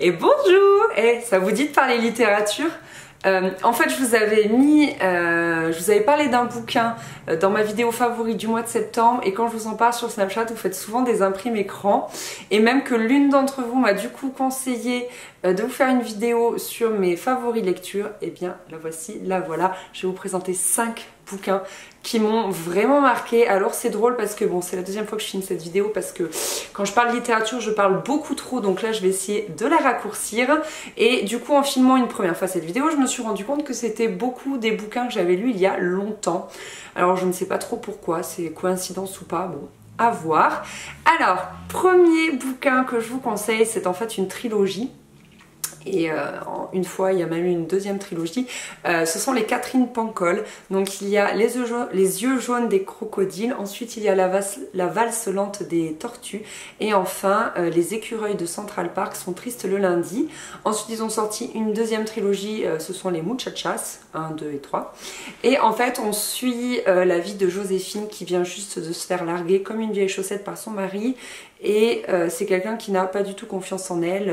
Et bonjour! Ça vous dit de parler littérature? En fait, je vous avais parlé d'un bouquin dans ma vidéo favorite du mois de septembre, et quand je vous en parle sur Snapchat, vous faites souvent des imprimes écran, et même que l'une d'entre vous m'a du coup conseillé de vous faire une vidéo sur mes favoris lectures. Et bien la voici, la voilà. Je vais vous présenter 5 bouquins qui m'ont vraiment marqué. Alors c'est drôle parce que bon, c'est la deuxième fois que je filme cette vidéo, parce que quand je parle littérature je parle beaucoup trop, donc là je vais essayer de la raccourcir. Et du coup, en filmant une première fois cette vidéo, je me suis rendu compte que c'était beaucoup des bouquins que j'avais lus il y a longtemps. Alors je ne sais pas trop pourquoi, c'est coïncidence ou pas, bon, à voir. Alors, premier bouquin que je vous conseille, c'est en fait une trilogie. Et une fois, il y a même eu une deuxième trilogie. Ce sont les Catherine Pancol. Donc il y a les yeux jaunes des crocodiles. Ensuite il y a la valse lente des tortues. Et enfin les écureuils de Central Park sont tristes le lundi. Ensuite ils ont sorti une deuxième trilogie. Ce sont les Muchachas 1, 2 et 3. Et en fait on suit la vie de Joséphine, qui vient juste de se faire larguer comme une vieille chaussette par son mari. Et c'est quelqu'un qui n'a pas du tout confiance en elle.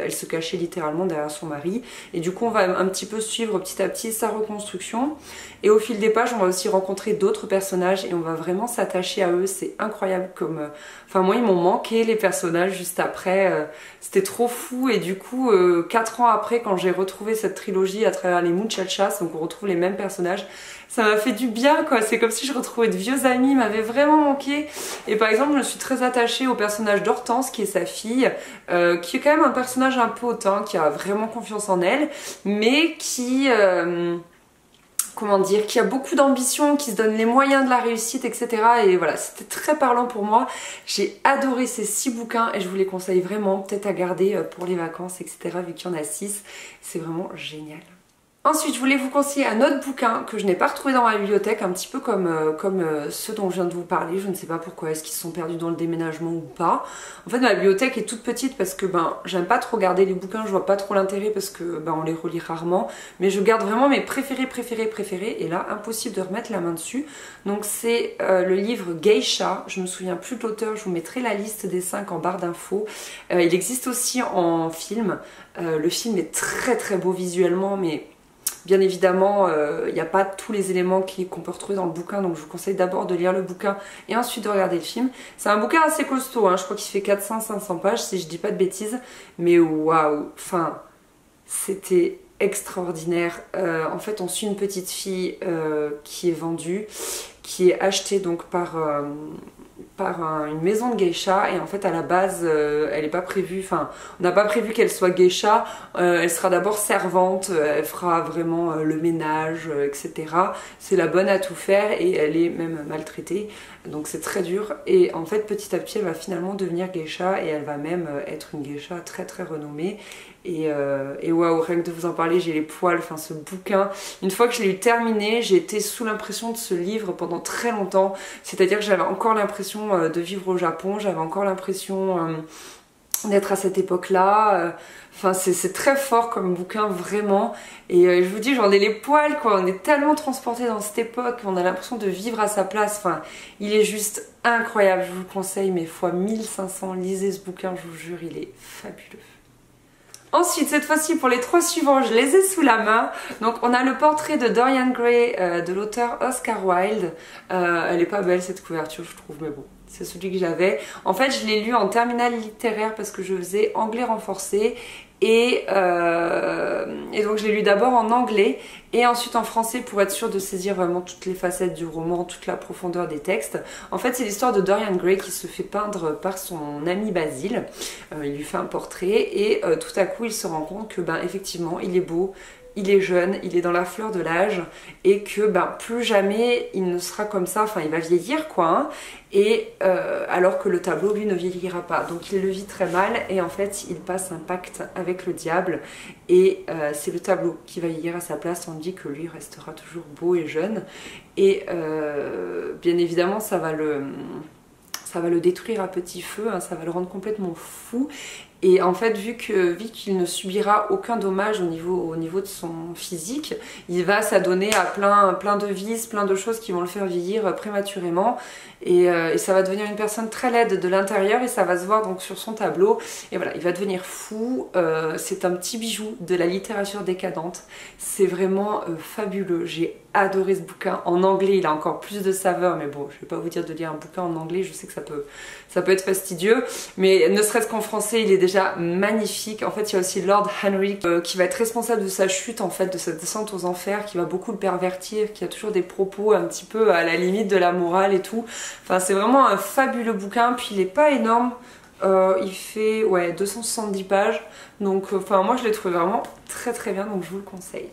Elle se cachait littéralement derrière son mari. Et du coup on va un petit peu suivre petit à petit sa reconstruction. Et au fil des pages on va aussi rencontrer d'autres personnages et on va vraiment s'attacher à eux. C'est incroyable comme... Enfin moi ils m'ont manqué les personnages juste après. C'était trop fou. Et du coup 4 ans après, quand j'ai retrouvé cette trilogie à travers les Muchachas, donc on retrouve les mêmes personnages, ça m'a fait du bien quoi. C'est comme si je retrouvais de vieux amis, m'avaient vraiment manqué. Et par exemple je me suis très attachée au personnage d'Hortense, qui est sa fille, qui est quand même un personnage un peu hautain, qui a vraiment confiance en elle, mais qui... comment dire, qui a beaucoup d'ambition, qui se donne les moyens de la réussite, etc. Et voilà, c'était très parlant pour moi. J'ai adoré ces 6 bouquins et je vous les conseille vraiment, peut-être à garder pour les vacances, etc. vu qu'il y en a 6. C'est vraiment génial. Ensuite, je voulais vous conseiller un autre bouquin que je n'ai pas retrouvé dans ma bibliothèque, un petit peu comme ceux dont je viens de vous parler. Je ne sais pas pourquoi, est-ce qu'ils se sont perdus dans le déménagement ou pas. En fait, ma bibliothèque est toute petite parce que j'aime pas trop garder les bouquins, je vois pas trop l'intérêt parce que on les relit rarement. Mais je garde vraiment mes préférés. Et là, impossible de remettre la main dessus. Donc c'est le livre Geisha. Je me souviens plus de l'auteur, je vous mettrai la liste des 5 en barre d'infos. Il existe aussi en film. Le film est très très beau visuellement, mais... Bien évidemment, il n'y a pas tous les éléments qu'on peut retrouver dans le bouquin, donc je vous conseille d'abord de lire le bouquin et ensuite de regarder le film. C'est un bouquin assez costaud, hein, je crois qu'il fait 400-500 pages si je dis pas de bêtises, mais waouh, enfin, c'était extraordinaire. En fait, on suit une petite fille qui est vendue, qui est achetée donc par une maison de geisha, et en fait à la base elle n'est pas prévue, enfin on n'a pas prévu qu'elle soit geisha. Elle sera d'abord servante, elle fera vraiment le ménage, etc. C'est la bonne à tout faire et elle est même maltraitée, donc c'est très dur. Et en fait petit à petit elle va finalement devenir geisha et elle va même être une geisha très très renommée. Et waouh, rien que de vous en parler j'ai les poils. Enfin ce bouquin, une fois que je l'ai eu terminé, j'ai été sous l'impression de ce livre pendant très longtemps. C'est-à-dire que j'avais encore l'impression de vivre au Japon, j'avais encore l'impression d'être à cette époque-là. Enfin c'est très fort comme bouquin vraiment. Et je vous dis, j'en ai les poils quoi, on est tellement transporté dans cette époque, on a l'impression de vivre à sa place. Enfin il est juste incroyable, je vous le conseille, mais fois 1500, lisez ce bouquin, je vous jure, il est fabuleux. Ensuite, cette fois-ci, pour les 3 suivants, je les ai sous la main. Donc, on a le portrait de Dorian Gray de l'auteur Oscar Wilde. Elle est pas belle cette couverture, je trouve, mais bon, c'est celui que j'avais. En fait, je l'ai lu en terminale littéraire parce que je faisais anglais renforcé. Et donc je l'ai lu d'abord en anglais et ensuite en français pour être sûre de saisir vraiment toutes les facettes du roman, toute la profondeur des textes. En fait c'est l'histoire de Dorian Gray qui se fait peindre par son ami Basile. Il lui fait un portrait et tout à coup il se rend compte que effectivement il est beau, il est jeune, il est dans la fleur de l'âge et que plus jamais il ne sera comme ça, enfin il va vieillir quoi, hein, et alors que le tableau lui ne vieillira pas. Donc il le vit très mal et en fait il passe un pacte avec le diable et c'est le tableau qui va vieillir à sa place tandis que lui restera toujours beau et jeune. Et bien évidemment ça va le détruire à petit feu, hein, ça va le rendre complètement fou. Et en fait, vu qu'il ne subira aucun dommage au niveau de son physique, il va s'adonner à plein de vices, plein de choses qui vont le faire vieillir prématurément. Et ça va devenir une personne très laide de l'intérieur et ça va se voir donc sur son tableau. Et voilà, il va devenir fou. C'est un petit bijou de la littérature décadente. C'est vraiment fabuleux. J'ai adoré ce bouquin. En anglais, il a encore plus de saveur, mais bon, je vais pas vous dire de lire un bouquin en anglais, je sais que ça peut être fastidieux, mais ne serait-ce qu'en français, il est déjà magnifique. En fait, il y a aussi Lord Henry qui va être responsable de sa chute, en fait, de sa descente aux enfers, qui va beaucoup le pervertir, qui a toujours des propos un petit peu à la limite de la morale et tout. Enfin, c'est vraiment un fabuleux bouquin, puis il est pas énorme. Il fait 270 pages, donc moi je l'ai trouvé vraiment très très bien, donc je vous le conseille.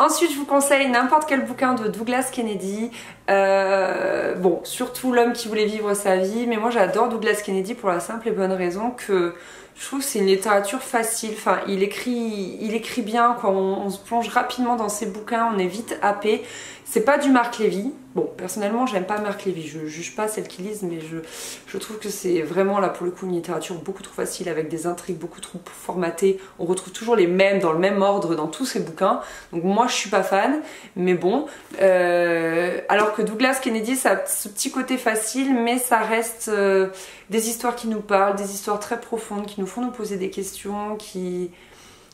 Ensuite, je vous conseille n'importe quel bouquin de Douglas Kennedy. Bon, surtout L'homme qui voulait vivre sa vie. Mais moi, j'adore Douglas Kennedy pour la simple et bonne raison que je trouve que c'est une littérature facile. Enfin, il écrit bien, quoi. On se plonge rapidement dans ses bouquins, on est vite happé. C'est pas du Marc Lévy. Bon, personnellement, j'aime pas Marc Lévy. Je juge pas celles qui lisent, mais je trouve que c'est vraiment, là, pour le coup, une littérature beaucoup trop facile, avec des intrigues beaucoup trop formatées. On retrouve toujours les mêmes, dans le même ordre, dans tous ses bouquins. Donc moi, je suis pas fan, mais bon. Alors que Douglas Kennedy, ça a ce petit côté facile, mais ça reste des histoires qui nous parlent, des histoires très profondes, qui nous font nous poser des questions, qui...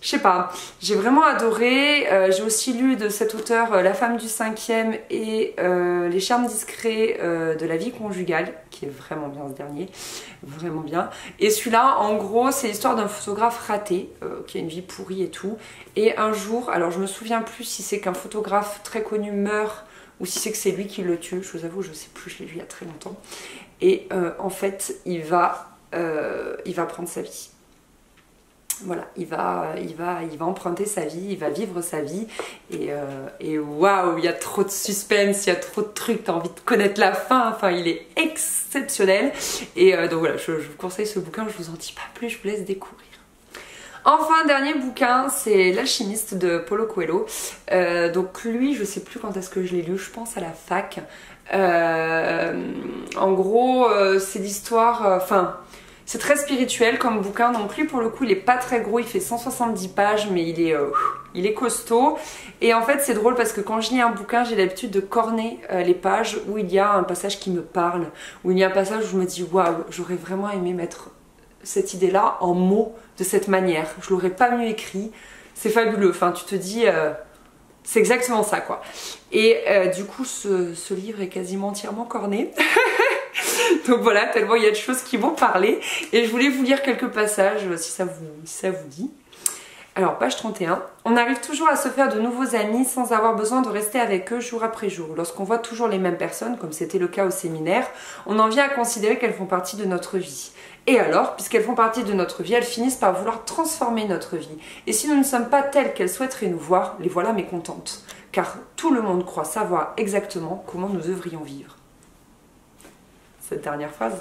Je sais pas, j'ai vraiment adoré. J'ai aussi lu de cet auteur La femme du cinquième et Les charmes discrets de la vie conjugale, qui est vraiment bien ce dernier, vraiment bien. Et celui-là, en gros, c'est l'histoire d'un photographe raté, qui a une vie pourrie et tout. Et un jour, alors je me souviens plus si c'est qu'un photographe très connu meurt ou si c'est que c'est lui qui le tue, je vous avoue, je sais plus, je l'ai lu il y a très longtemps. Et en fait, il va prendre sa vie. Voilà, il va emprunter sa vie, il va vivre sa vie et waouh, il y a trop de suspense, il y a trop de trucs, t'as envie de connaître la fin, enfin il est exceptionnel et donc voilà, je vous conseille ce bouquin, je vous en dis pas plus, je vous laisse découvrir. Enfin, dernier bouquin, c'est L'Alchimiste de Paulo Coelho. Donc lui, je sais plus quand est-ce que je l'ai lu, je pense à la fac. En gros, c'est l'histoire, c'est très spirituel comme bouquin, donc lui pour le coup il est pas très gros, il fait 170 pages mais il est costaud. Et en fait c'est drôle parce que quand je lis un bouquin j'ai l'habitude de corner les pages où il y a un passage qui me parle, où il y a un passage où je me dis waouh, j'aurais vraiment aimé mettre cette idée là en mots de cette manière, je l'aurais pas mieux écrit, c'est fabuleux, enfin tu te dis c'est exactement ça quoi. Et du coup ce livre est quasiment entièrement corné. Donc voilà, tellement il y a de choses qui vont parler. Et je voulais vous lire quelques passages si ça vous dit. Alors, page 31. On arrive toujours à se faire de nouveaux amis sans avoir besoin de rester avec eux jour après jour. Lorsqu'on voit toujours les mêmes personnes, comme c'était le cas au séminaire, on en vient à considérer qu'elles font partie de notre vie. Et alors, puisqu'elles font partie de notre vie, elles finissent par vouloir transformer notre vie. Et si nous ne sommes pas telles qu'elles souhaiteraient nous voir, les voilà mécontentes. Car tout le monde croit savoir exactement comment nous devrions vivre. Cette dernière phrase,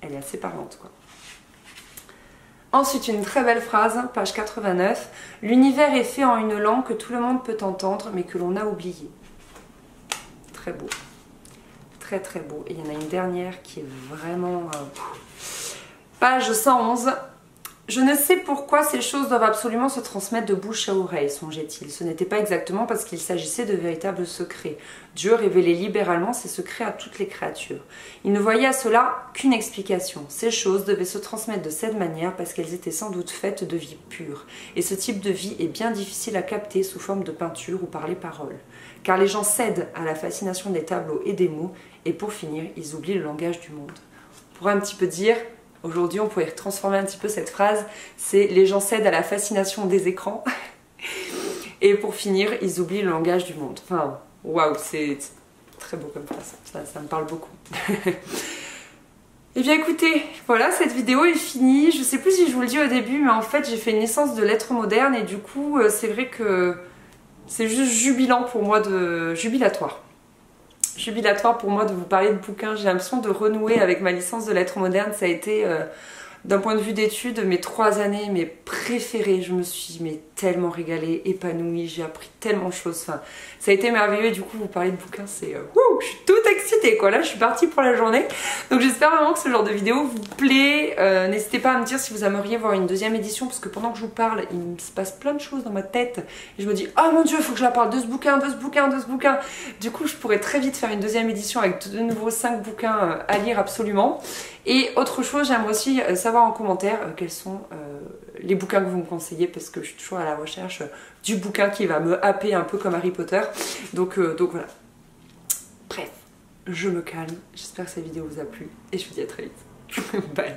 elle est assez parlante, quoi. Ensuite, une très belle phrase, page 89. L'univers est fait en une langue que tout le monde peut entendre, mais que l'on a oubliée. Très beau. Très très beau. Et il y en a une dernière qui est vraiment... Page 111. Je ne sais pourquoi ces choses doivent absolument se transmettre de bouche à oreille, songeait-il. Ce n'était pas exactement parce qu'il s'agissait de véritables secrets. Dieu révélait libéralement ses secrets à toutes les créatures. Il ne voyait à cela qu'une explication. Ces choses devaient se transmettre de cette manière parce qu'elles étaient sans doute faites de vie pure. Et ce type de vie est bien difficile à capter sous forme de peinture ou par les paroles. Car les gens cèdent à la fascination des tableaux et des mots, et pour finir, ils oublient le langage du monde. On pourrait un petit peu dire... Aujourd'hui, on pourrait transformer un petit peu cette phrase, c'est les gens cèdent à la fascination des écrans et pour finir, ils oublient le langage du monde. Enfin, waouh, c'est très beau comme phrase, ça me parle beaucoup. Et bien écoutez, voilà, cette vidéo est finie. Je sais plus si je vous le dis au début, mais en fait, j'ai fait une licence de lettres modernes et du coup, c'est vrai que c'est juste jubilant pour moi, jubilatoire pour moi de vous parler de bouquins. J'ai l'impression de renouer avec ma licence de lettres modernes. Ça a été d'un point de vue d'études, mes 3 années mes préférées. Je me suis tellement régalée, épanouie, j'ai appris tellement de choses. Enfin, ça a été merveilleux. Et du coup, vous parlez de bouquins, c'est je suis toute excitée quoi. Là, je suis partie pour la journée. Donc j'espère vraiment que ce genre de vidéo vous plaît. N'hésitez pas à me dire si vous aimeriez voir une deuxième édition, parce que pendant que je vous parle, il me se passe plein de choses dans ma tête. Et je me dis, oh mon dieu, il faut que je la parle de ce bouquin, de ce bouquin, de ce bouquin. Du coup, je pourrais très vite faire une deuxième édition avec de nouveau 5 bouquins à lire absolument. Et autre chose, j'aimerais aussi savoir en commentaire quels sont les bouquins que vous me conseillez, parce que je suis toujours à la recherche du bouquin qui va me happer un peu comme Harry Potter. Donc voilà. Bref, je me calme. J'espère que cette vidéo vous a plu et je vous dis à très vite. Bye.